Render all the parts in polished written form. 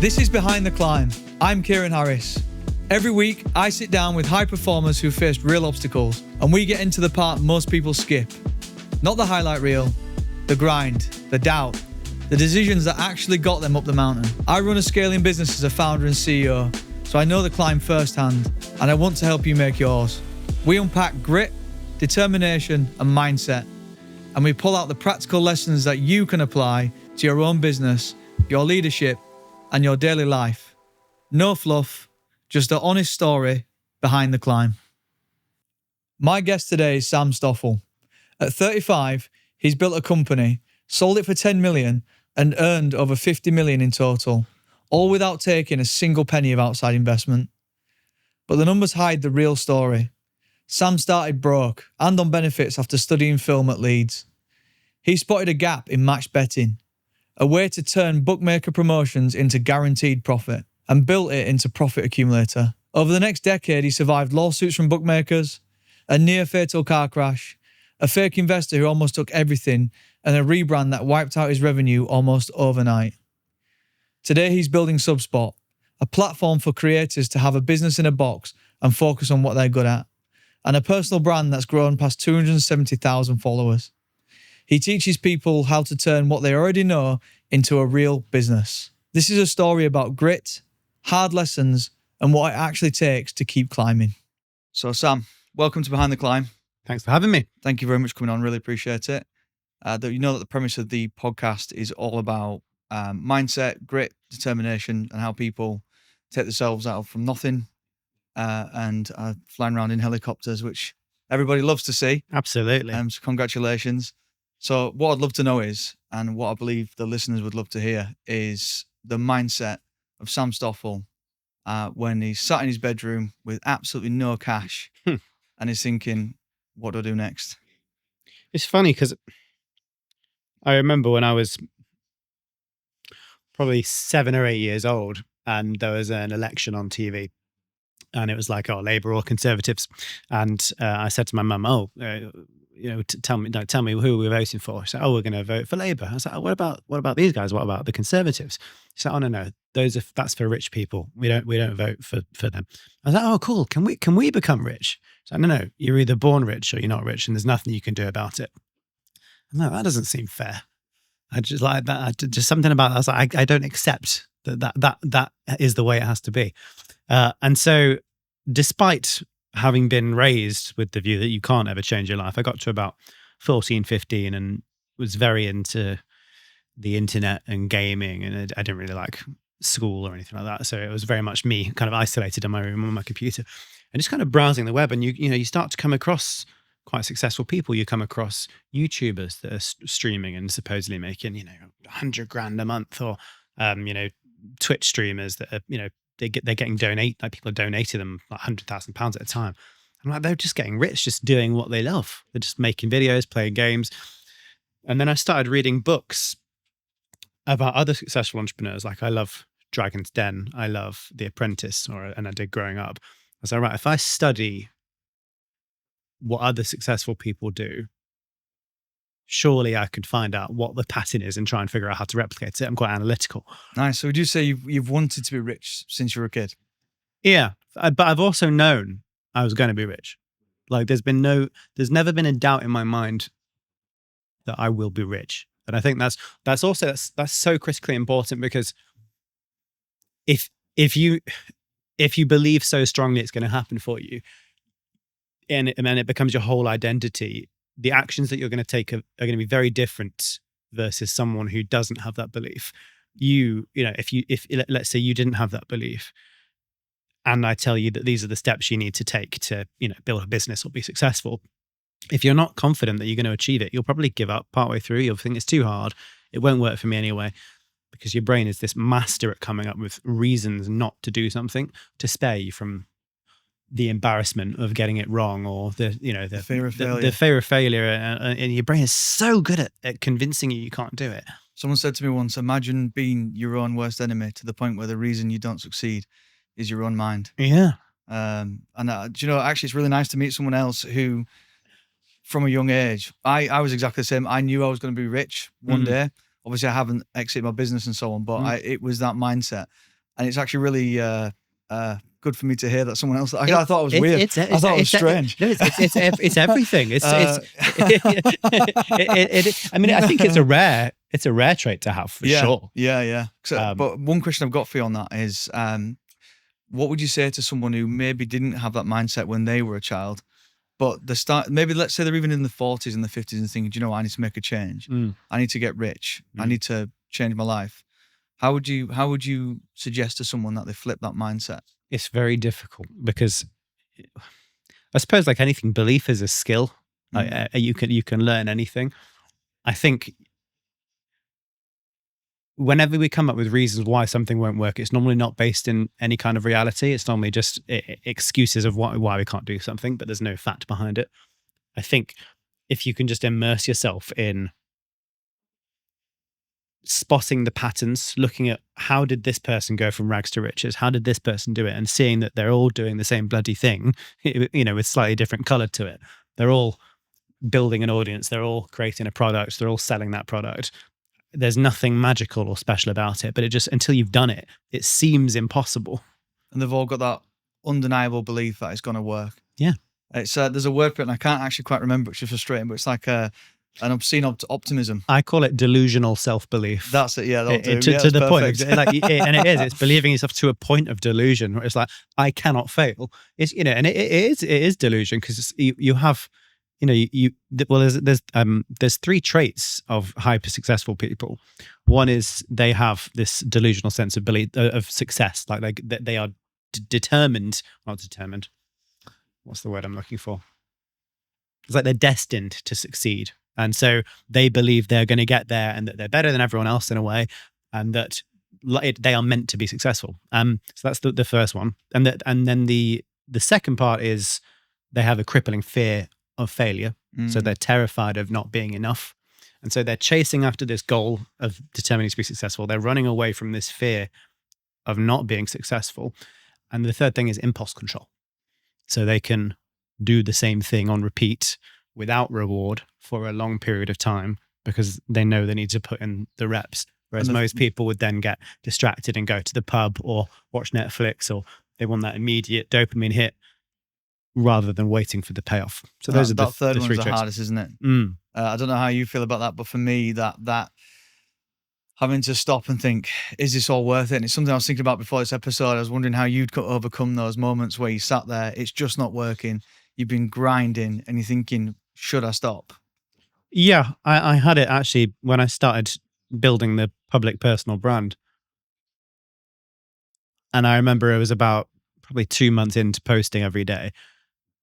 This is Behind the Climb. I'm Kieran Harris. Every week, I sit down with high performers who faced real obstacles, and we get into the part most people skip. Not the highlight reel, the grind, the doubt, the decisions that actually got them up the mountain. I run a scaling business as a founder and CEO, so I know the climb firsthand, and I want to help you make yours. We unpack grit, determination, and mindset, and we pull out the practical lessons that you can apply to your own business, your leadership, and your daily life. No fluff, just an honest story behind the climb. My guest today is Sam Stoffel. At 35, he's built a company, sold it for 10 million, and earned over 50 million in total, all without taking a single penny of outside investment. But the numbers hide the real story. Sam started broke and on benefits after studying film at Leeds. He spotted a gap in match betting, a way to turn bookmaker promotions into guaranteed profit, and built it into profit accumulator. Over the next decade, he survived lawsuits from bookmakers, a near-fatal car crash, a fake investor who almost took everything, and a rebrand that wiped out his revenue almost overnight. Today, he's building SubSpot, a platform for creators to have a business in a box and focus on what they're good at, and a personal brand that's grown past 270,000 followers. He teaches people how to turn what they already know into a real business. This is a story about grit, hard lessons, and what it actually takes to keep climbing. So Sam, welcome to Behind the Climb. Thanks for having me. Thank you very much for coming on. Really appreciate it. You know that the premise of the podcast is all about mindset, grit, determination, and how people take themselves out from nothing and flying around in helicopters, which everybody loves to see. Absolutely. So congratulations. So what I'd love to know is, and what I believe the listeners would love to hear, is the mindset of Sam Stoffel when he's sat in his bedroom with absolutely no cash and he's thinking, what do I do next? It's funny because I remember when I was probably 7 or 8 years old and there was an election on TV and it was like, oh, Labour or Conservatives. And I said to my mum, tell me who we're voting for. She said, oh, we're going to vote for Labour. I was like, oh, what about these guys? What about the Conservatives? She said, oh, no, that's for rich people. We don't vote for them. I was like, oh, cool. Can we become rich? She's like, no, you're either born rich or you're not rich, and there's nothing you can do about it. I'm like, that doesn't seem fair. I just like that. Just something about that. I was like, I don't accept that is the way it has to be. And so, despite having been raised with the view that you can't ever change your life, I got to about 14, 15 and was very into the internet and gaming, and I didn't really like school or anything like that. So it was very much me kind of isolated in my room on my computer and just kind of browsing the web. And you start to come across quite successful people. You come across YouTubers that are streaming and supposedly making, 100 grand a month, or, Twitch streamers that are, they're getting people are donating them like £100,000 at a time. I'm like, they're just getting rich, just doing what they love. They're just making videos, playing games. And then I started reading books about other successful entrepreneurs. Like I love Dragon's Den. I love The Apprentice, and I did growing up. I was like, right, if I study what other successful people do, surely I could find out what the pattern is and try and figure out how to replicate it. I'm quite analytical. Nice. So would you say you've wanted to be rich since you were a kid? Yeah. But I've also known I was going to be rich. Like there's never been a doubt in my mind that I will be rich. And I think that's so critically important, because if you believe so strongly it's going to happen for you, and then it becomes your whole identity, the actions that you're going to take are going to be very different versus someone who doesn't have that belief. If let's say you didn't have that belief, and I tell you that these are the steps you need to take to, build a business or be successful, if you're not confident that you're going to achieve it, you'll probably give up partway through. You'll think it's too hard. It won't work for me anyway, because your brain is this master at coming up with reasons not to do something to spare you from the embarrassment of getting it wrong, or the fear of failure. The fear of failure, and your brain is so good at convincing you can't do it. Someone said to me once, imagine being your own worst enemy to the point where the reason you don't succeed is your own mind. Yeah. Actually it's really nice to meet someone else who, from a young age, I was exactly the same. I knew I was going to be rich one day. Obviously I haven't exited my business and so on, but it was that mindset. and it's actually really good for me to hear that someone else. I thought it was weird. I thought it was strange. No, it's everything. I mean, I think it's a rare trait to have for sure. Yeah. So, but one question I've got for you on that is, what would you say to someone who maybe didn't have that mindset when they were a child, but maybe let's say they're even in the 40s and the 50s and thinking, do you know what, I need to make a change. I need to get rich. I need to change my life. How would you suggest to someone that they flip that mindset? It's very difficult because I suppose, like anything, belief is a skill. You can learn anything. I think whenever we come up with reasons why something won't work, it's normally not based in any kind of reality. It's normally just excuses of why we can't do something, but there's no fact behind it. I think if you can just immerse yourself in spotting the patterns, looking at how did this person go from rags to riches? How did this person do it? And seeing that they're all doing the same bloody thing, with slightly different color to it. They're all building an audience. They're all creating a product. They're all selling that product. There's nothing magical or special about it, but it just, until you've done it, it seems impossible. And they've all got that undeniable belief that it's going to work. Yeah. It's there's a word for it, and I can't actually quite remember, which is frustrating, but it's like an obscene optimism. I call it delusional self-belief. That's it. Yeah, that'll do. To the point, and it is. It's believing yourself to a point of delusion where it's like, I cannot fail. It's and it is delusion, because you have, there's three traits of hyper successful people. One is they have this delusional sense of belief of success, like they are determined, not determined. What's the word I'm looking for? It's like they're destined to succeed. And so they believe they're going to get there and that they're better than everyone else in a way, and that they are meant to be successful. So that's the first one. And then the second part is they have a crippling fear of failure. So they're terrified of not being enough. And so they're chasing after this goal of determining to be successful. They're running away from this fear of not being successful. And the third thing is impulse control. So they can do the same thing on repeat without reward for a long period of time, because they know they need to put in the reps. Whereas most people would then get distracted and go to the pub or watch Netflix, or they want that immediate dopamine hit rather than waiting for the payoff. So those are the third one's three the traits. hardest, isn't it? I don't know how you feel about that, but for me, that having to stop and think, is this all worth it? And it's something I was thinking about before this episode. I was wondering how you'd overcome those moments where you sat there, it's just not working. You've been grinding and you're thinking, should I stop? Yeah, I had it actually when I started building the public personal brand. And I remember it was about probably 2 months into posting every day.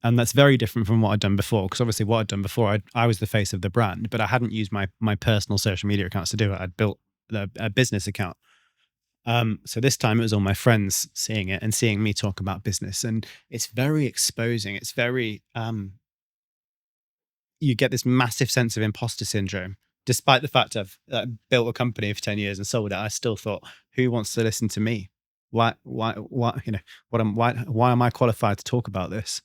And that's very different from what I'd done before, because obviously what I'd done before, I was the face of the brand, but I hadn't used my personal social media accounts to do it. I'd built a business account. So this time it was all my friends seeing it and seeing me talk about business. And it's very exposing. It's very, you get this massive sense of imposter syndrome. Despite the fact I've built a company for 10 years and sold it, I still thought, who wants to listen to me? Why am I qualified to talk about this?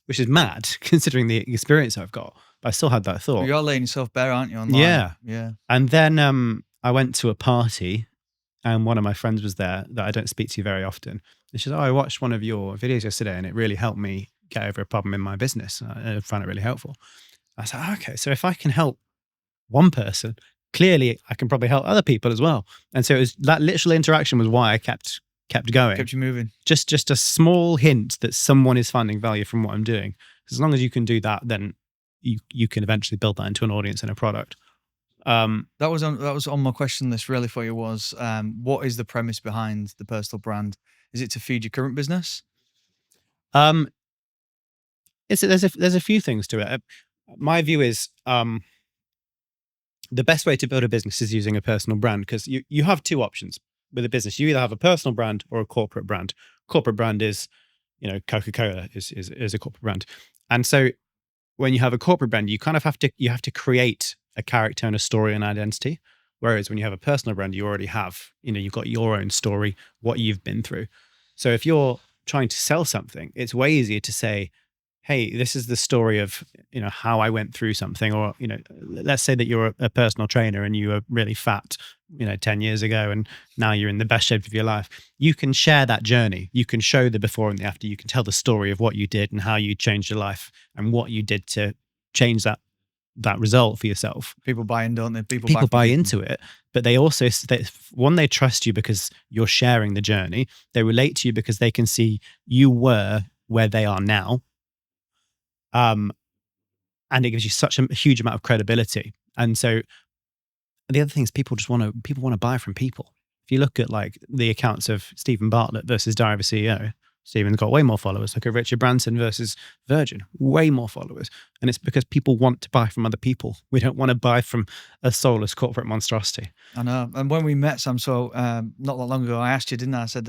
Which is mad considering the experience I've got. But I still had that thought. Well, you're laying yourself bare, aren't you, online? Yeah. And then I went to a party and one of my friends was there that I don't speak to very often. And she said, I watched one of your videos yesterday and it really helped me get over a problem in my business. I found it really helpful. I was like, okay, so if I can help one person, clearly I can probably help other people as well. And so it was that literal interaction was why I kept going. Kept you moving. Just a small hint that someone is finding value from what I'm doing. As long as you can do that, then you can eventually build that into an audience and a product. That was on my question list really for you was, what is the premise behind the personal brand? Is it to feed your current business? There's a few things to it. My view is the best way to build a business is using a personal brand, because you have two options with a business. You either have a personal brand or a corporate brand. Corporate brand is, Coca-Cola is a corporate brand. And so when you have a corporate brand, you kind of have to create a character and a story and identity. Whereas when you have a personal brand, you already have, you've got your own story, what you've been through. So if you're trying to sell something, it's way easier to say, hey, this is the story of, how I went through something. Or, let's say that you're a personal trainer and you are really fat 10 years ago, and now you're in the best shape of your life. You can share that journey. You can show the before and the after. You can tell the story of what you did and how you changed your life and what you did to change that result for yourself. People buy in, don't they? People buy into it, but they also, they trust you because you're sharing the journey. They relate to you because they can see you were where they are now. And it gives you such a huge amount of credibility. And so the other thing is people want to buy from people. If you look at like the accounts of Stephen Bartlett versus Diary of a CEO, Stephen's got way more followers. Look at Richard Branson versus Virgin, way more followers. And it's because people want to buy from other people. We don't want to buy from a soulless corporate monstrosity. I know. And when we met, Sam, so not that long ago, I asked you, didn't I? I said,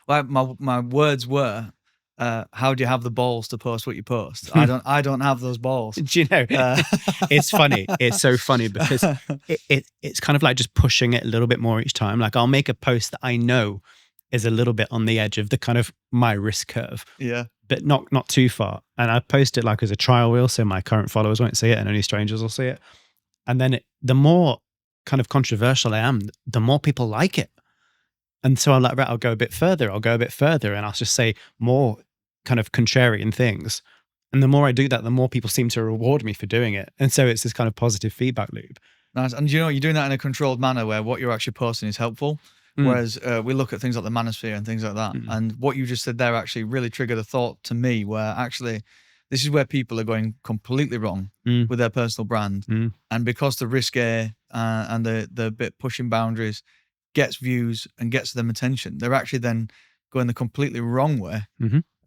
well, my words were, how do you have the balls to post what you post? I don't have those balls. Do you know? It's funny. It's so funny because it's kind of like just pushing it a little bit more each time. Like I'll make a post that I know is a little bit on the edge of the kind of my risk curve. Yeah. But not too far. And I post it like as a trial wheel, so my current followers won't see it and only strangers will see it. And then the more kind of controversial I am, the more people like it. And so I'm like, right, I'll go a bit further, and I'll just say more kind of contrarian things. And the more I do that, the more people seem to reward me for doing it. And so it's this kind of positive feedback loop. Nice. And you're doing that in a controlled manner where what you're actually posting is helpful. Whereas we look at things like the manosphere and things like that. And what you just said there actually really triggered a thought to me where actually this is where people are going completely wrong with their personal brand. And because the risque and the bit pushing boundaries gets views and gets them attention, they're actually then going the completely wrong way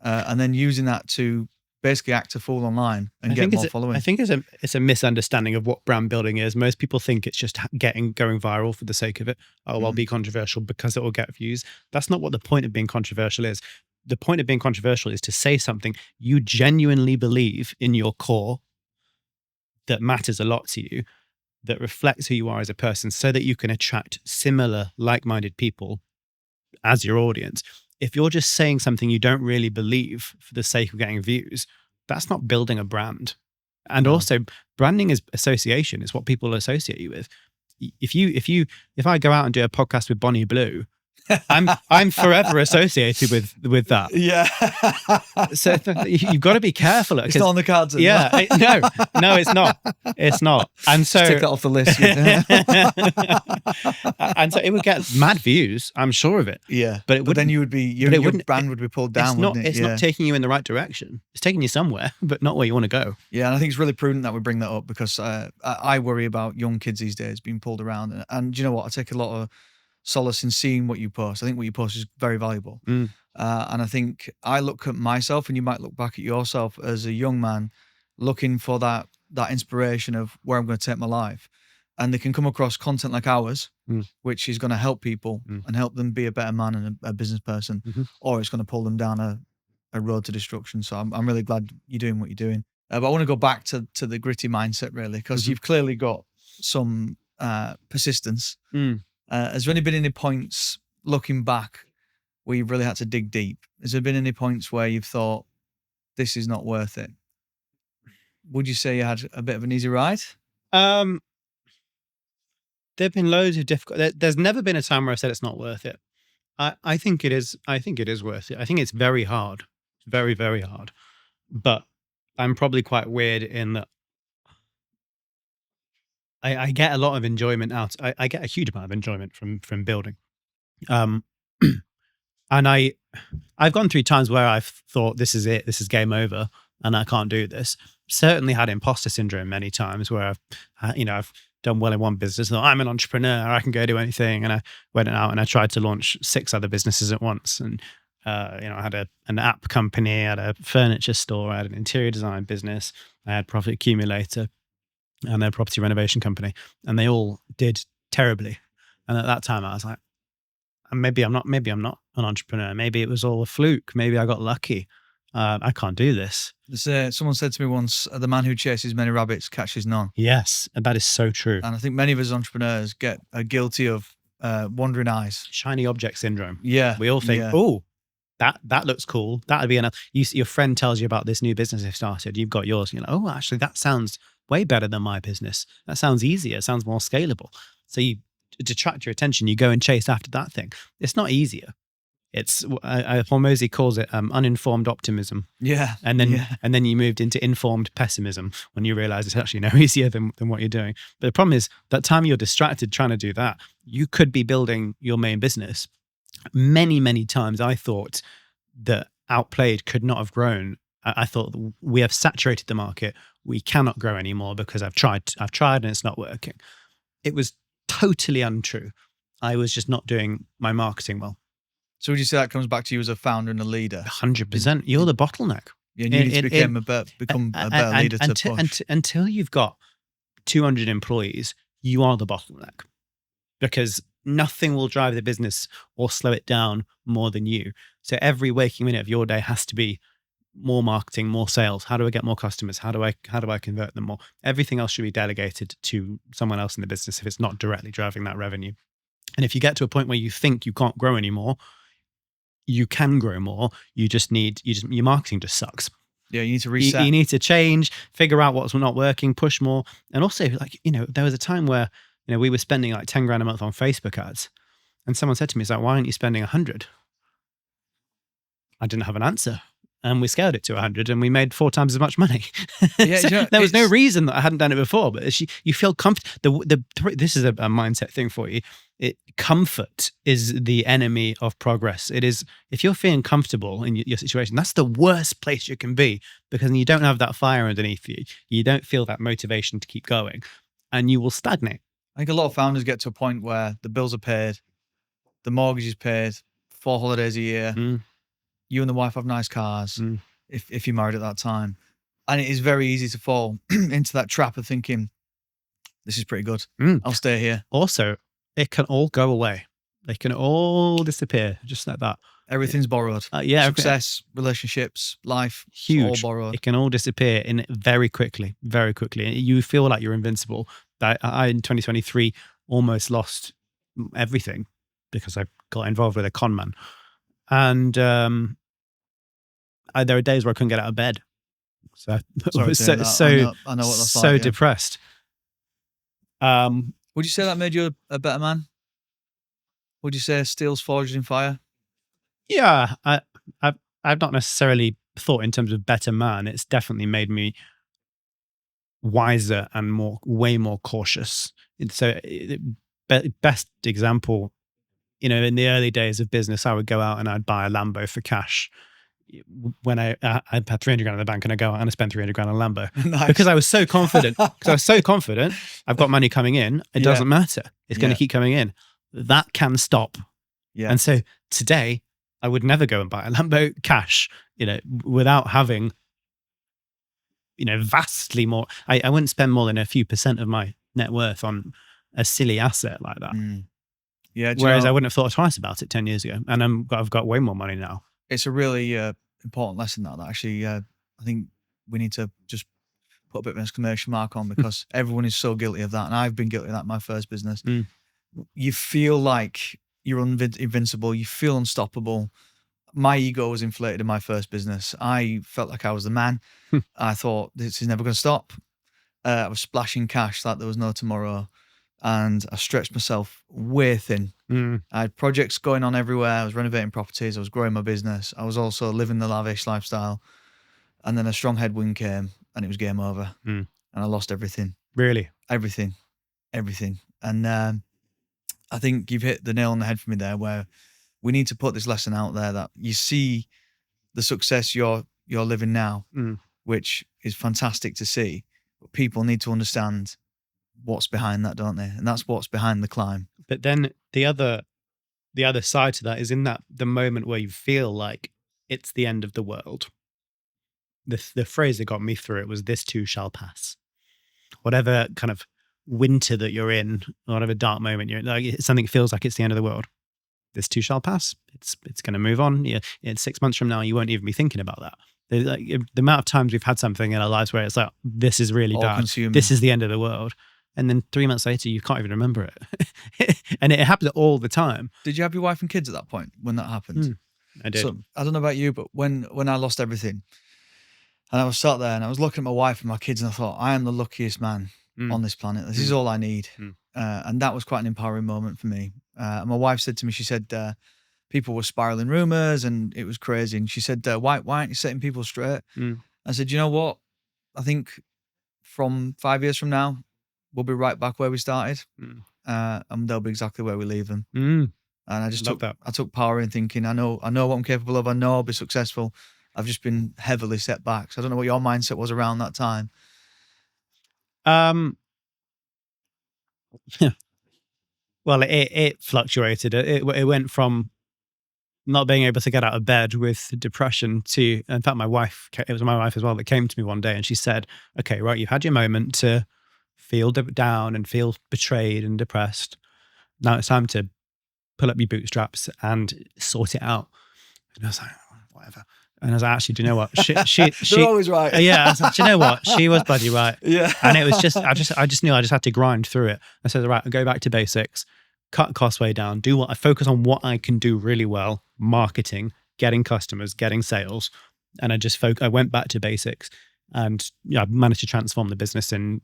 and then using that to basically act a fool online and get more following. I think it's a misunderstanding of what brand building is. Most people think it's just going viral for the sake of it. Oh, I'll be controversial because it will get views. That's not what the point of being controversial is. The point of being controversial is to say something you genuinely believe in your core that matters a lot to you, that reflects who you are as a person, so that you can attract similar, like-minded people as your audience. If you're just saying something you don't really believe for the sake of getting views, that's not building a brand. And also, branding is association. It's what people associate you with. If I go out and do a podcast with Bonnie Blue, I'm forever associated with that. Yeah. So you've got to be careful. It's not on the cards. Yeah. No, it's not. It's not. And so just take that off the list. And so it would get mad views. I'm sure of it. Yeah. But then you would be your brand would be pulled down. It's not taking you in the right direction. It's taking you somewhere, but not where you want to go. Yeah, and I think it's really prudent that we bring that up because I worry about young kids these days being pulled around. And you know what? I take a lot of solace in seeing what you post. I think what you post is very valuable. And I think I look at myself, and you might look back at yourself as a young man looking for that inspiration of where I'm going to take my life. And they can come across content like ours, which is going to help people and help them be a better man and a business person, or it's going to pull them down a road to destruction. So I'm really glad you're doing what you're doing. But I want to go back to the gritty mindset, really, because you've clearly got some persistence. Has there only been any points looking back where you've really had to dig deep? Has there been any points where you've thought, this is not worth it? Would you say you had a bit of an easy ride? There have been loads of difficult. There's never been a time where I said it's not worth it. I think it is. I think it is worth it. I think it's very hard, very, very hard. But I'm probably quite weird in that I get a lot of enjoyment out. I get a huge amount of enjoyment from building. And I've gone through times where I've thought, this is it, this is game over, and I can't do this. Certainly had imposter syndrome many times where I've done well in one business. And I'm an entrepreneur, I can go do anything. And I went out and I tried to launch 6 other businesses at once. And I had an app company, I had a furniture store, I had an interior design business, I had Profit Accumulator, and a property renovation company, and they all did terribly. And at that time I was like, maybe I'm not an entrepreneur. Maybe it was all a fluke. Maybe I got lucky. I can't do this. Someone said to me once, the man who chases many rabbits catches none. Yes, and that is so true. And I think many of us entrepreneurs are guilty of wandering eyes. Shiny object syndrome. Yeah. We all think, oh, that looks cool. That would be enough. Your friend tells you about this new business they've started. You've got yours. You're like, oh, actually, that sounds way better than my business. That sounds easier. It sounds more scalable. So you detract your attention, you go and chase after that thing. It's not easier. It's Hormozy calls it uninformed optimism. Yeah. And then you moved into informed pessimism when you realize it's actually no easier than what you're doing. But the problem is that time you're distracted trying to do that, you could be building your main business. Many, many times I thought that Outplayed could not have grown. I thought we have saturated the market. We cannot grow anymore because I've tried and it's not working. It was totally untrue. I was just not doing my marketing well. So would you say that comes back to you as a founder and a leader? 100%. You're the bottleneck. Yeah, you need to become a better leader to push. Until you've got 200 employees, you are the bottleneck, because nothing will drive the business or slow it down more than you. So every waking minute of your day has to be more marketing, more sales. How do I get more customers? How do I convert them more? Everything else should be delegated to someone else in the business if it's not directly driving that revenue. And if you get to a point where you think you can't grow anymore, you can grow more. Your marketing just sucks. Yeah, you need to reset. You need to change, figure out what's not working, push more. And also, there was a time where, we were spending like 10 grand a month on Facebook ads. And someone said to me, it's like, why aren't you spending 100? I didn't have an answer. And we scaled it to 100 and we made 4 times as much money. Yeah, So there was no reason that I hadn't done it before, but you feel comfortable. This is a mindset thing for you. Comfort is the enemy of progress. It is, if you're feeling comfortable in your situation, that's the worst place you can be, because you don't have that fire underneath you. You don't feel that motivation to keep going, and you will stagnate. I think a lot of founders get to a point where the bills are paid, the mortgage is paid, 4 holidays a year. You and the wife have nice cars, if you're married at that time. And it is very easy to fall into that trap of thinking, this is pretty good. I'll stay here. Also, it can all go away. They can all disappear just like that. Everything's borrowed. Success, relationships, life, huge. All borrowed. It can all disappear very quickly, very quickly. You feel like you're invincible. I in 2023 almost lost everything because I got involved with a con man. And there were days where I couldn't get out of bed. So I was I know what that's so like, depressed. Would you say that made you a better man? Would you say steel's forged in fire? Yeah, I've not necessarily thought in terms of better man. It's definitely made me wiser and way more cautious. So best example, in the early days of business, I would go out and I'd buy a Lambo for cash. When I had 300 grand in the bank, and I go out and I spend 300 grand on a Lambo. Nice. Because I was so confident. I've got money coming in. It doesn't matter. It's going to keep coming in. That can stop. Yeah. And so today, I would never go and buy a Lambo cash, without having, vastly more. I wouldn't spend more than a few % of my net worth on a silly asset like that. Yeah. Whereas I wouldn't have thought twice about it 10 years ago. And I've got way more money now. It's a really important lesson that actually, I think we need to just put a bit of an exclamation mark on, because everyone is so guilty of that. And I've been guilty of that in my first business. You feel like you're invincible. You feel unstoppable. My ego was inflated in my first business. I felt like I was the man. I thought, this is never going to stop. I was splashing cash like there was no tomorrow. And I stretched myself way thin. I had projects going on everywhere. I was renovating properties. I was growing my business. I was also living the lavish lifestyle. And then a strong headwind came and it was game over. And I lost everything. Really? Everything. And I think you've hit the nail on the head for me there, where we need to put this lesson out there that you see the success you're living now, which is fantastic to see. But people need to understand what's behind that, don't they? And that's what's behind the climb. But then the other side to that is in that the moment where you feel like it's the end of the world. The phrase that got me through it was, "This too shall pass." Whatever kind of winter that you're in, whatever dark moment you're in, like something feels like it's the end of the world. This too shall pass. It's going to move on. In 6 months from now, you won't even be thinking about that. The amount of times we've had something in our lives where it's like, this is really bad. This is the end of the world. And then 3 months later, you can't even remember it. And it happens all the time. Did you have your wife and kids at that point when that happened? I did. So, I don't know about you, but when I lost everything, and I was sat there and I was looking at my wife and my kids, and I thought, I am the luckiest man on this planet. This is all I need. And that was quite an empowering moment for me. My wife said to me, she said, people were spiraling rumors and it was crazy. And she said, why aren't you setting people straight? I said, you know what? I think from 5 years from now, we'll be right back where we started. And they'll be exactly where we leave them. And I just took power in thinking, I know what I'm capable of. I know I'll be successful. I've just been heavily set back. So I don't know what your mindset was around that time. Well, it fluctuated. It went from not being able to get out of bed with depression to, in fact, it was my wife as well that came to me one day and she said, okay, right, you've had your moment to feel down and feel betrayed and depressed. Now it's time to pull up your bootstraps and sort it out. And I was like, whatever. And I was like, actually, do you know what? She They're always right. Yeah. I was like, do you know what? She was bloody right. Yeah. And it was just, I just knew I just had to grind through it. I said, right, I'll go back to basics, cut costs way down, I focus on what I can do really well, marketing, getting customers, getting sales. And I went back to basics and I managed to transform the business in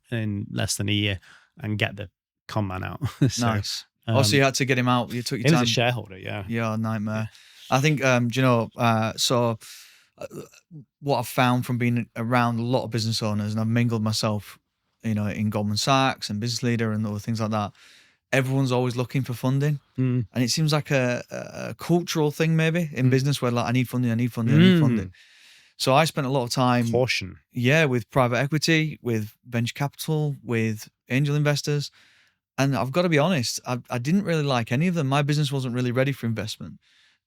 less than a year and get the con man out. So, nice. Also, you had to get him out. You took your time. He was a shareholder, yeah. Yeah, nightmare. I think, what I've found from being around a lot of business owners, and I've mingled myself, in Goldman Sachs and Business Leader and other things like that, everyone's always looking for funding. And it seems like a cultural thing maybe in business where like, I need funding. So I spent a lot of time with private equity, with venture capital, with angel investors. And I've got to be honest, I didn't really like any of them. My business wasn't really ready for investment.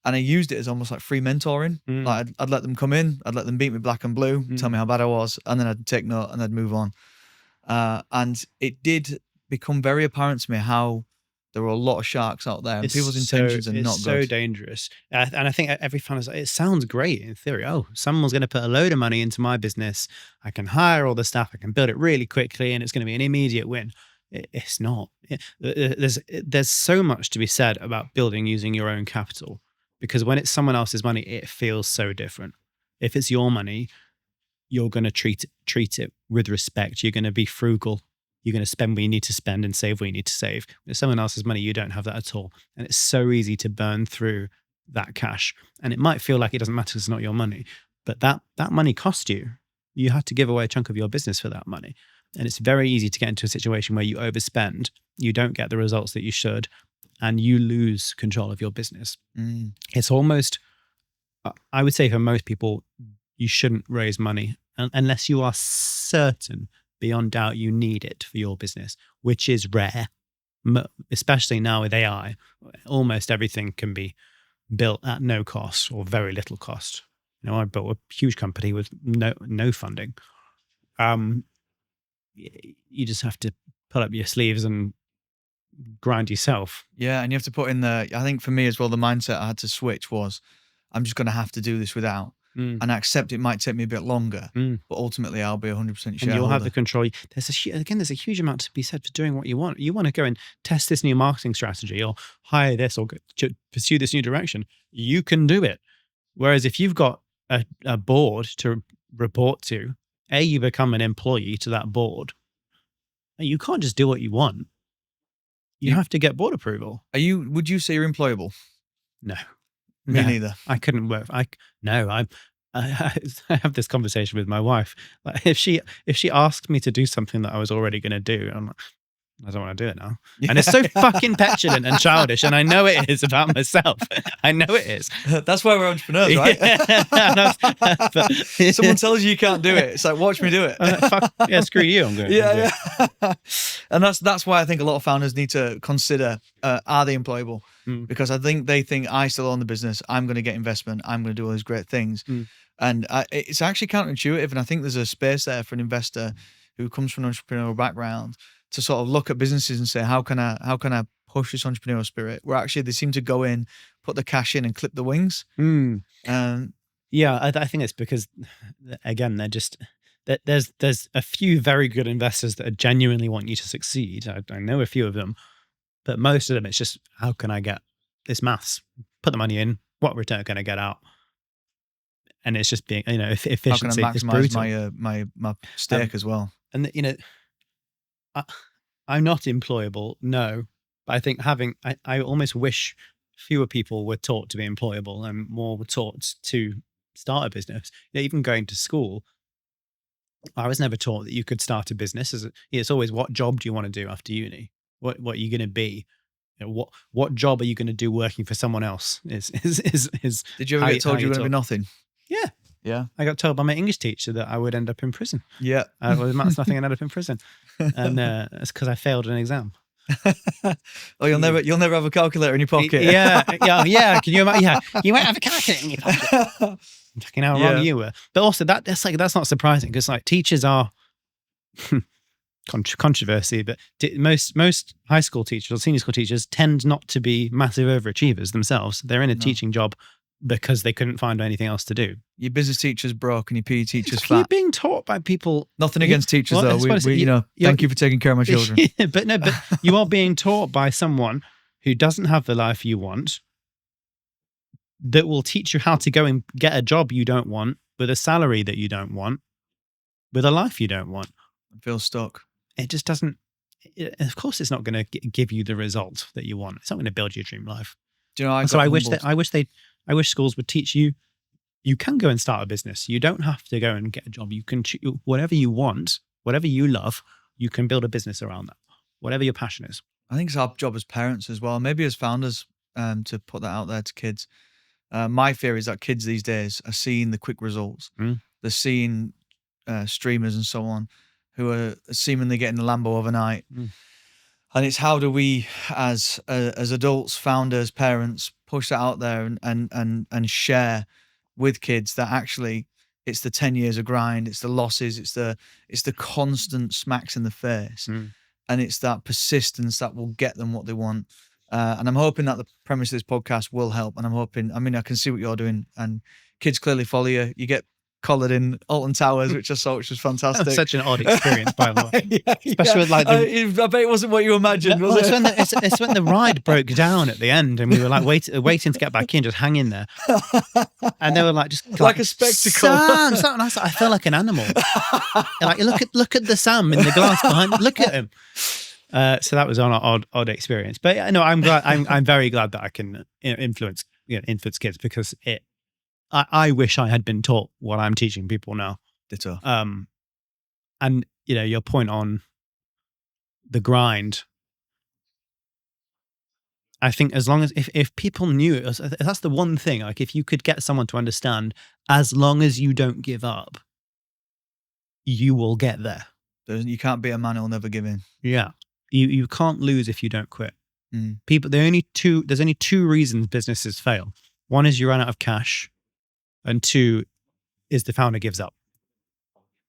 And I used it as almost like free mentoring. Like I'd let them come in, I'd let them beat me black and blue, tell me how bad I was, and then I'd take note and I'd move on. And it did become very apparent to me how there were a lot of sharks out there and people's intentions are not good. It's so dangerous. And I think every fan is like, it sounds great in theory. Oh, someone's going to put a load of money into my business. I can hire all the staff. I can build it really quickly and it's going to be an immediate win. It's not. There's so much to be said about building using your own capital. Because when it's someone else's money, it feels so different. If it's your money, you're going to treat it with respect. You're going to be frugal. You're going to spend what you need to spend and save what you need to save. When it's someone else's money, you don't have that at all. And it's so easy to burn through that cash. And it might feel like it doesn't matter because it's not your money. But that money cost you. You have to give away a chunk of your business for that money. And it's very easy to get into a situation where you overspend. You don't get the results that you should. And you lose control of your business. It's almost, I would say for most people, you shouldn't raise money unless you are certain beyond doubt you need it for your business, which is rare, especially now with AI. Almost everything can be built at no cost or very little cost. I built a huge company with no funding. You just have to pull up your sleeves and grind yourself. Yeah, and you have to put in I think for me as well, the mindset I had to switch was, I'm just going to have to do this without. And I accept it might take me a bit longer, but ultimately I'll be 100% shareholder. And you'll have the control. There's a huge amount to be said for doing what you want. You want to go and test this new marketing strategy or hire this or pursue this new direction. You can do it. Whereas if you've got a board to report to, you become an employee to that board. You can't just do what you want. You have to get board approval. Would you say you're employable? No. Me neither. I couldn't work. I have this conversation with my wife. Like if she asked me to do something that I was already going to do, I'm like, I don't want to do it now. Yeah. And it's so fucking petulant and childish. And I know it is about myself. I know it is. That's why we're entrepreneurs, right? Someone tells you can't do it. It's like, watch me do it. Like, fuck, yeah, screw you. I'm going to do it. And that's why I think a lot of founders need to consider, are they employable? Because I think they think, I still own the business. I'm going to get investment. I'm going to do all these great things. And it's actually counterintuitive. And I think there's a space there for an investor who comes from an entrepreneurial background to sort of look at businesses and say, how can I push this entrepreneurial spirit? Where actually they seem to go in, put the cash in and clip the wings. Yeah, I think it's because, again, they're just, there's a few very good investors that genuinely want you to succeed. I know a few of them, but most of them, it's just, how can I get this maths? Put the money in, what return can I get out? And it's just being, efficiency. How can I maximize my stake as well? And I'm not employable, no. But I think I almost wish fewer people were taught to be employable and more were taught to start a business. Even going to school, I was never taught that you could start a business. It's always, what job do you want to do after uni? What are you going to be? What job are you going to do working for someone else? Did you ever get told you were going to be nothing? Yeah. Yeah. I got told by my English teacher that I would end up in prison. Yeah. Well, that's nothing. I ended up in prison. And it's because I failed an exam. Oh, you'll never have a calculator in your pocket. Yeah. Can you imagine? Yeah, you won't have a calculator in your pocket. Fucking how wrong you were. But also that's not surprising, because like teachers are controversy, but most high school teachers or senior school teachers tend not to be massive overachievers themselves. They're in a teaching job because they couldn't find anything else to do. Your business teacher's broke and your PE teacher's fat. You're being taught by people. Nothing against teachers, though. Thank you for taking care of my children. but you are being taught by someone who doesn't have the life you want, that will teach you how to go and get a job you don't want, with a salary that you don't want, with a life you don't want. I feel stuck. It just doesn't. Of course, it's not going to give you the result that you want. It's not going to build your dream life. Do you know? I wish schools would teach you. You can go and start a business. You don't have to go and get a job. You can whatever you want, whatever you love. You can build a business around that. Whatever your passion is. I think it's our job as parents as well, maybe as founders, to put that out there to kids. My fear is that kids these days are seeing the quick results. They're seeing streamers and so on who are seemingly getting a Lambo overnight. And it's, how do we, as adults, founders, parents, push that out there and share with kids that actually it's the 10 years of grind, it's the losses, it's the constant smacks in the face, and it's that persistence that will get them what they want. And I'm hoping that the premise of this podcast will help. And I'm hoping, I can see what you're doing, and kids clearly follow you. You get collared in Alton Towers, which I saw, which was fantastic. Such an odd experience, by the way. Especially with like I bet it wasn't what you imagined, was it? It's when the ride broke down at the end, and we were like waiting to get back in, just hang in there. And they were like, just like a spectacle. Sam. And I felt like an animal. Like, look at the Sam in the glass behind. Look at him. So that was an odd experience. But no, I'm glad. I'm very glad that I can influence kids, because I wish I had been taught what I'm teaching people now. Ditto. And your point on the grind, I think as long as if people knew it, that's the one thing. Like, if you could get someone to understand, as long as you don't give up, you will get there. You can't be a man who'll never give in. Yeah, you can't lose if you don't quit. People, there's only two reasons businesses fail. One is you run out of cash. And two is the founder gives up.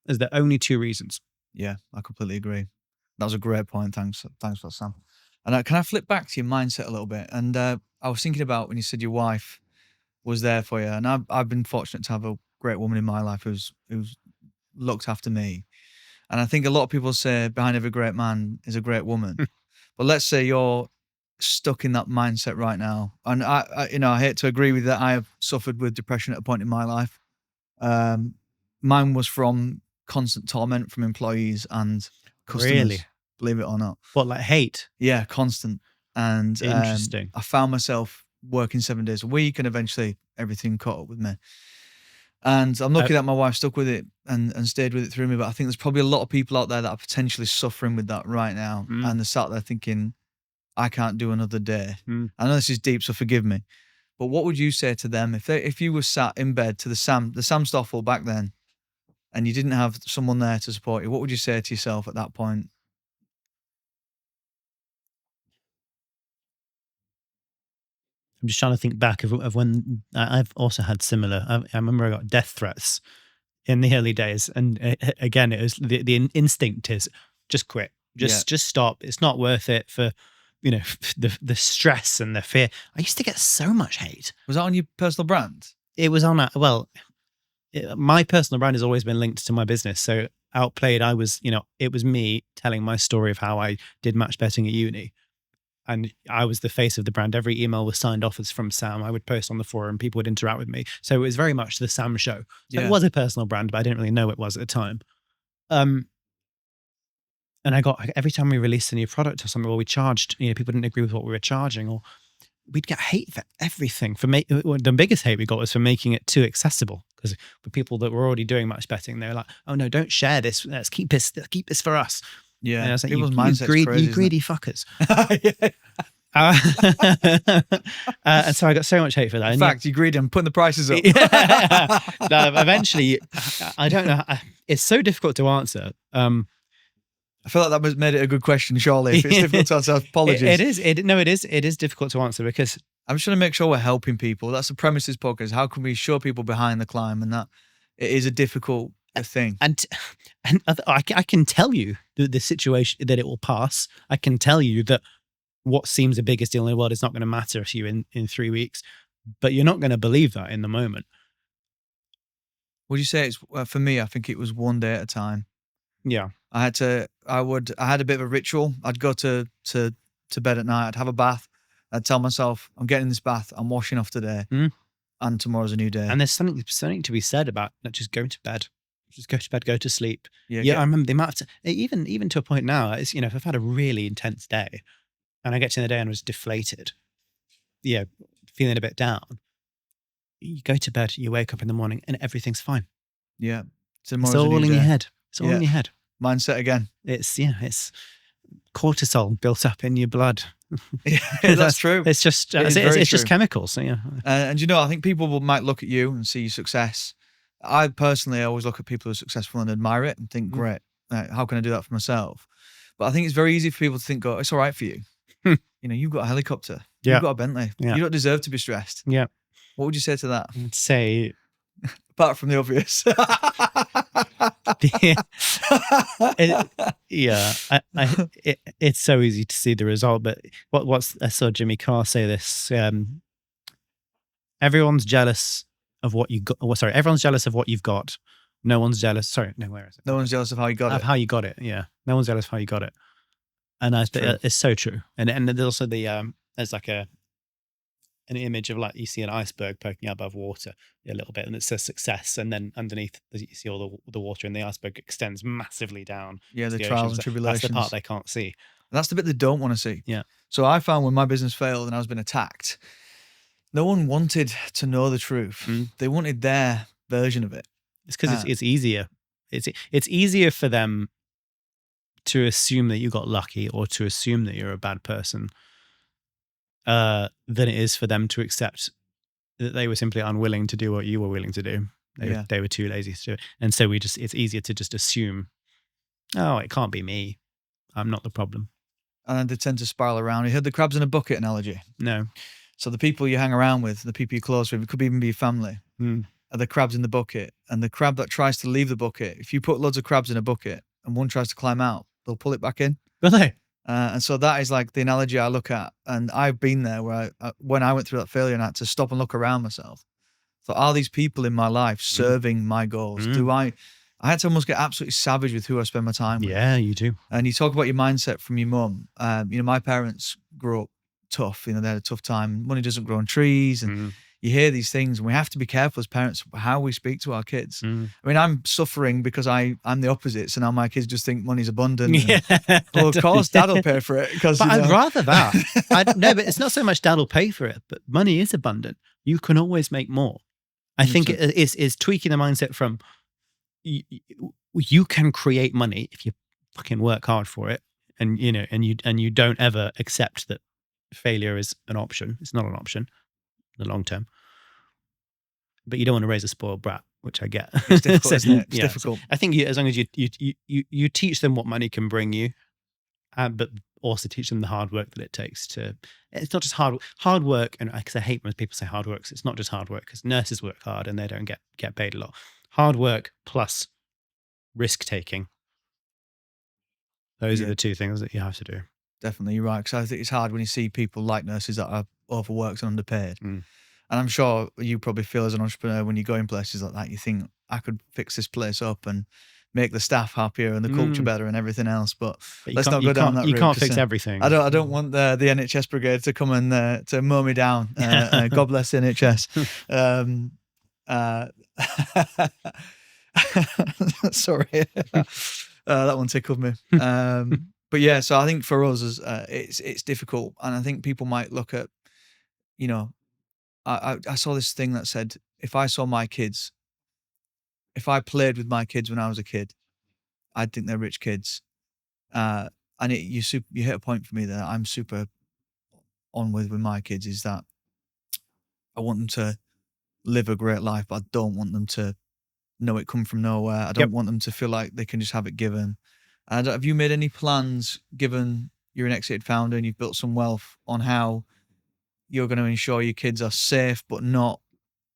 There's the only two reasons. Yeah, I completely agree. That was a great point. Thanks for that, Sam. And can I flip back to your mindset a little bit? And I was thinking about when you said your wife was there for you. And I've been fortunate to have a great woman in my life who's looked after me. And I think a lot of people say behind every great man is a great woman. But let's say you're stuck in that mindset right now, and I hate to agree with that. I have suffered with depression at a point in my life. Mine was from constant torment from employees and customers. Really? Believe it or not. What, like hate? Yeah, constant. And interesting. I found myself working 7 days a week, and eventually everything caught up with me. And I'm lucky that my wife stuck with it and stayed with it through me. But I think there's probably a lot of people out there that are potentially suffering with that right now, and they're sat there thinking, I can't do another day. I know this is deep, so forgive me. But what would you say to them if you were sat in bed to the Sam Stoffel back then, and you didn't have someone there to support you? What would you say to yourself at that point? I'm just trying to think back of when I've also had similar. I remember I got death threats in the early days, and again, it was the instinct is just quit, just stop. It's not worth it for. The stress and the fear. I used to get so much hate. Was that on your personal brand? It was on my personal brand has always been linked to my business. So Outplayed, it was me telling my story of how I did match betting at uni. And I was the face of the brand. Every email was signed off as from Sam. I would post on the forum. People would interact with me. So it was very much the Sam show. So It was a personal brand, but I didn't really know it was at the time. And I got, every time we released a new product or something, or we charged, people didn't agree with what we were charging, or we'd get hate for everything. The biggest hate we got was for making it too accessible, because for people that were already doing match betting, they were like, "Oh no, don't share this. Let's keep this for us." Yeah, and I was like, people's mindset's crazy, you greedy fuckers. Yeah. And so I got so much hate for that. In fact, you greedy and putting the prices up. No, eventually, I don't know. It's so difficult to answer. I feel like that made it a good question, surely. If it's difficult to answer, apologies. It is difficult to answer, because I'm just trying to make sure we're helping people. That's the premise of this podcast. How can we show people behind the climb, and that it is a difficult thing. And I can tell you the situation, that it will pass. I can tell you that what seems the biggest deal in the world is not going to matter to you in 3 weeks, but you're not going to believe that in the moment. Would you say it's, for me, I think it was one day at a time. Yeah. I had a bit of a ritual. I'd go to bed at night. I'd have a bath. I'd tell myself, I'm getting this bath. I'm washing off today, and tomorrow's a new day. And there's something to be said about not just going to bed. Just go to bed, go to sleep. Yeah. I remember the amount of, even to a point now, it's, if I've had a really intense day and I get to the end of the day and was deflated, feeling a bit down, you go to bed, you wake up in the morning and everything's fine. Yeah. It's all in your head. It's all in your head. Mindset again. It's cortisol built up in your blood. Yeah, that's true. It's just it's just chemicals. So, yeah. And I think people might look at you and see your success. I personally always look at people who are successful and admire it and think, great, how can I do that for myself? But I think it's very easy for people to think, it's all right for you. You've got a helicopter. Yeah. You've got a Bentley. Yeah. You don't deserve to be stressed. Yeah. What would you say to that? I'd say, apart from the obvious. It's so easy to see the result, but I saw Jimmy Carr say this, everyone's jealous of what you got. Everyone's jealous of what you've got. No one's jealous. Sorry, no, where is it? No one's jealous of how you got it. Of how you got it, yeah. No one's jealous of how you got it. And it's so true. And there's also there's like an image of, like, you see an iceberg poking out above water a little bit, and it says success, and then underneath you see all the water, and the iceberg extends massively down. Yeah, the trials and tribulations. That's the part they can't see. That's the bit they don't want to see. Yeah. So I found when my business failed and I was being attacked, no one wanted to know the truth. They wanted their version of it. It's because it's easier. It's easier for them to assume that you got lucky, or to assume that you're a bad person, than it is for them to accept that they were simply unwilling to do what you were willing to do. They were too lazy to do it. And so it's easier to just assume, oh, it can't be me. I'm not the problem. And they tend to spiral around. You heard the crabs in a bucket analogy? No. So the people you hang around with, the people you're close with, it could even be your family, are the crabs in the bucket. And the crab that tries to leave the bucket, if you put loads of crabs in a bucket and one tries to climb out, they'll pull it back in. Really? And so that is like the analogy I look at. And I've been there where when I went through that failure, and I had to stop and look around myself. So are these people in my life serving my goals? I had to almost get absolutely savage with who I spend my time with. Yeah, you do. And you talk about your mindset from your mum. My parents grew up tough. They had a tough time. Money doesn't grow on trees. And you hear these things, and we have to be careful as parents how we speak to our kids. I mean, I'm suffering because I'm the opposite. So now my kids just think money's abundant. Yeah. Well, of course, dad will pay for it. But I'd rather that. No, but it's not so much dad will pay for it, but money is abundant. You can always make more. I think it is tweaking the mindset from you can create money if you fucking work hard for it, and you don't ever accept that failure is an option. It's not an option in the long term. But you don't want to raise a spoiled brat, which I get. It's difficult, isn't it? It's difficult. I think as long as you teach them what money can bring you, but also teach them the hard work that it takes to. It's not just hard work, and because I hate when people say hard work. It's not just hard work, because nurses work hard and they don't get paid a lot. Hard work plus risk taking. Those are the two things that you have to do. Definitely, you're right. Because I think it's hard when you see people like nurses that are overworked and underpaid. And I'm sure you probably feel as an entrepreneur when you go in places like that, you think, I could fix this place up and make the staff happier and the culture better and everything else. But let's not go down that route. You can't fix everything. I don't want the NHS brigade to come and to mow me down. God bless the NHS. Sorry. That one tickled me. But yeah, so I think for us, it's difficult, and I think people might look at, I saw this thing that said, if I played with my kids when I was a kid, I'd think they're rich kids. And you hit a point for me that I'm super on with my kids, is that I want them to live a great life, but I don't want them to know it come from nowhere. I don't want them to feel like they can just have it given. And have you made any plans, given you're an exited founder and you've built some wealth, on how you're going to ensure your kids are safe but not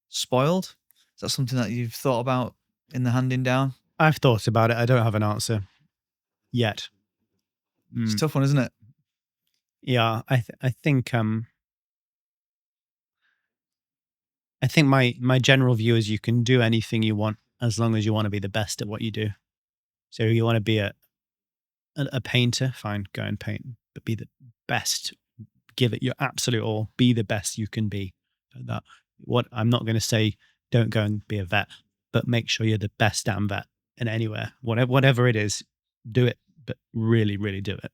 spoiled? Is that something that you've thought about in the handing down? I've thought about it. I don't have an answer yet. It's a tough one, isn't it? Yeah, I think my general view is you can do anything you want as long as you want to be the best at what you do. So you want to be a painter, fine, go and paint, but be the best. Give it your absolute all. Be the best you can be at that. What I'm not going to say, don't go and be a vet, but make sure you're the best damn vet in anywhere. Whatever it is, do it, but really, really do it.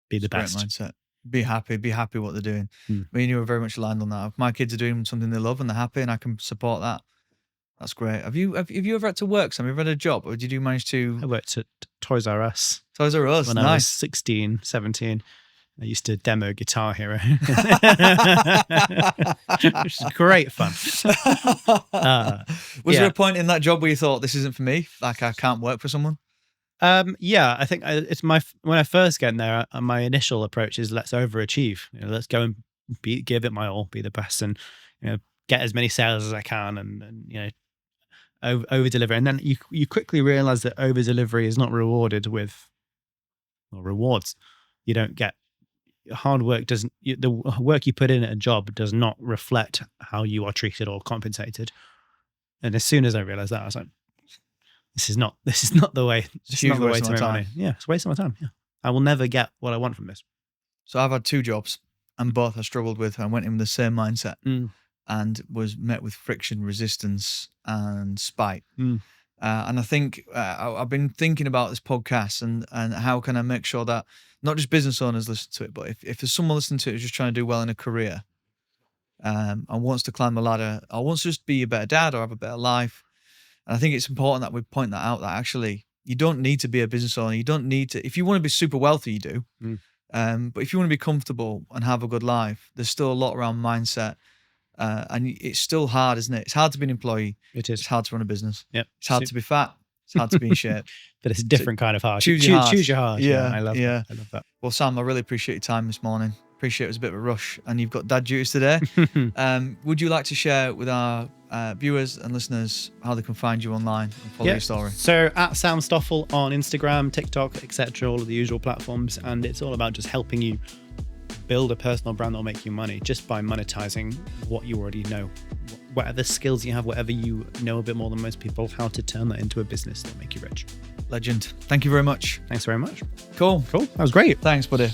Be the best. Great mindset. Be happy what they're doing. Me and you are very much aligned on that. If my kids are doing something they love and they're happy and I can support that, that's great. Have you ever had to work, Sam? Have you ever had a job, or did you manage to? I worked at Toys R Us. Toys R Us, when nice. I was 16, 17. I used to demo Guitar Hero. Which is great fun. Was there a point in that job where you thought, this isn't for me? Like, I can't work for someone? Yeah, I think it's when I first get in there, my initial approach is let's overachieve. Let's go and give it my all, be the best, and get as many sales as I can, and over deliver. And then you quickly realize that over delivery is not rewarded with rewards. You don't get hard work. The work you put in at a job does not reflect how you are treated or compensated. And as soon as I realized that, I was like, This is not the way. It's not the way to make money. Yeah, it's a waste of my time. Yeah, I will never get what I want from this. So I've had 2 jobs, and both I struggled with. I went in with the same mindset and was met with friction, resistance, and spite. And I think I've been thinking about this podcast and how can I make sure that not just business owners listen to it, but if there's someone listening to it who's just trying to do well in a career and wants to climb the ladder, or wants to just be a better dad or have a better life. And I think it's important that we point that out, that actually you don't need to be a business owner. You don't need to, if you want to be super wealthy, you do. But if you want to be comfortable and have a good life, there's still a lot around mindset. And it's still hard, isn't it? It's hard to be an employee. It is. It's hard to run a business. Yep. It's hard to be fat. It's hard to be in shape. But it's a different kind of hard. Choose your heart. Yeah, I love that. I love that. Well, Sam, I really appreciate your time this morning. Appreciate it was a bit of a rush, and you've got dad duties today. Would you like to share with our viewers and listeners how they can find you online and follow your story? So at Sam Stoffel on Instagram, TikTok, etc., all of the usual platforms, and it's all about just helping you build a personal brand that'll make you money just by monetizing what you already know. Whatever skills you have, whatever you know a bit more than most people, how to turn that into a business that'll make you rich. Legend. Thank you very much. Thanks very much. Cool. That was great. Thanks, buddy.